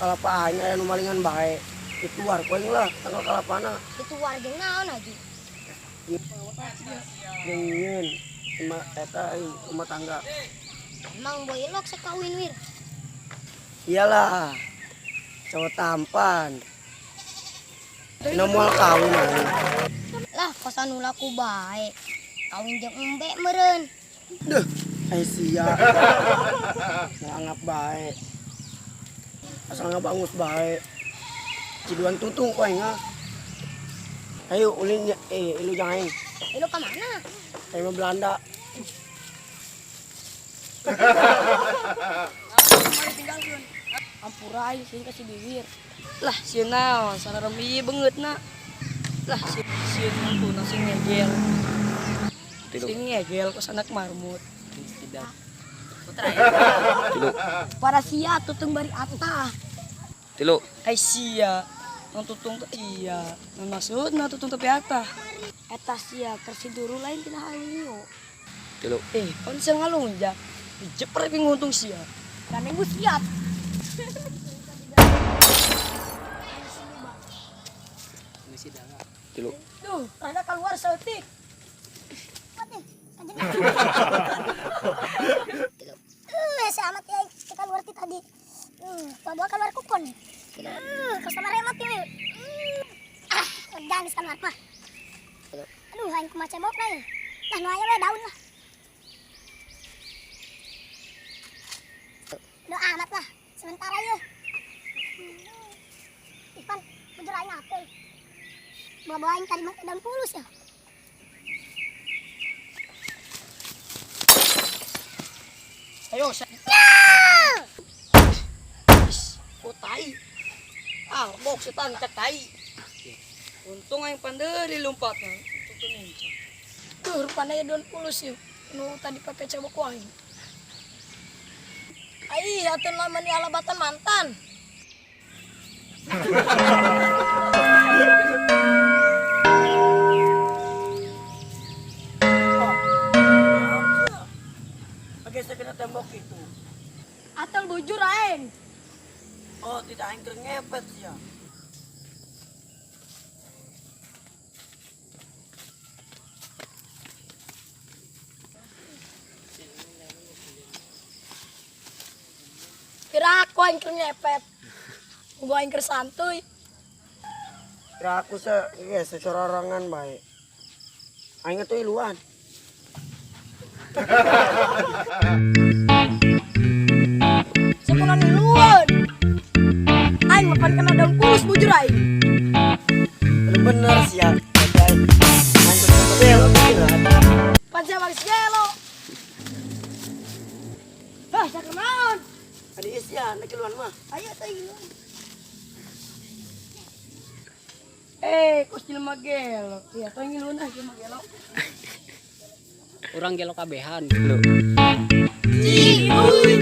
kalapaannya anu malingan bae. Itu war poing lah tanggal kalapana. Itu warga naon aja. Dingin. Rumah tangga. Emang boy elok sekawin wir. Iyalah. Cowok tampan. Nomual kawin aja. Lah kosan ulaku bae. Kawin jeung embe meureun. Duh, sia. Nganggap bae. Asal ngabangus bae. Ciduan tutung koe nga. Ayo ulin ilu jangan. Lu ke mana? Saya mau Belanda. Ampurai sih kasih bibir. Lah sieun naon sararemi beungeut na. Lah sieun mangku nasi ngegel. Sing ngegel kos anak marmut. Tidak. Tilu. Para sia tutung bari atah. Tilu. Ai sia. Nang tutung teh iya. Nang maksudna tutung teh piatah. Eta sia kersi duru lain tina hayu. Tilu. Pan sia ngalunjak. Dijepret ping nguntung sia. Kan gue siap. Tilu. Duh, rada keluar setik. Selamat ya kita keluar tadi. Dua keluar kukon. Customer remote ya. Jangan kamar mah. Aduh, aing kumaha cebok na. Lah nu aya we daun lah. Udah amat lah, sementara ya. Ipan, bujur aing apel. Bawa aing tadi mah daun pulus ya. Ayo tai. Ah, bok setan cek tai. Untung aing panderi lompatna. Tutu ninja. Tuh, rupanya daun pulus yuk. Nu tadi pakai cebok aing. Ai, atuh lamun alabatan mantan. Pakai sekena tembok itu. Atul bujur aing. Oh, tidak aing keur ngepet ya. Kira aku aing keur nyepet. Gua aing keur santuy. Kira aku sesororangan bae. Aing tuh iluan. Sekolah niluan. Aing mapan kena daun pulus bujur aing. Bener sih ya. Aing tuh belok pikiran. Panjang baris gelo. Hah, sakenaon? Adi isya nek iluan mah. Ayo teh iluan. Kos jelema gelo. Iya, tong ngiluan ah jelema gelo. Orang gelo kabehan. Lu. Ciuy.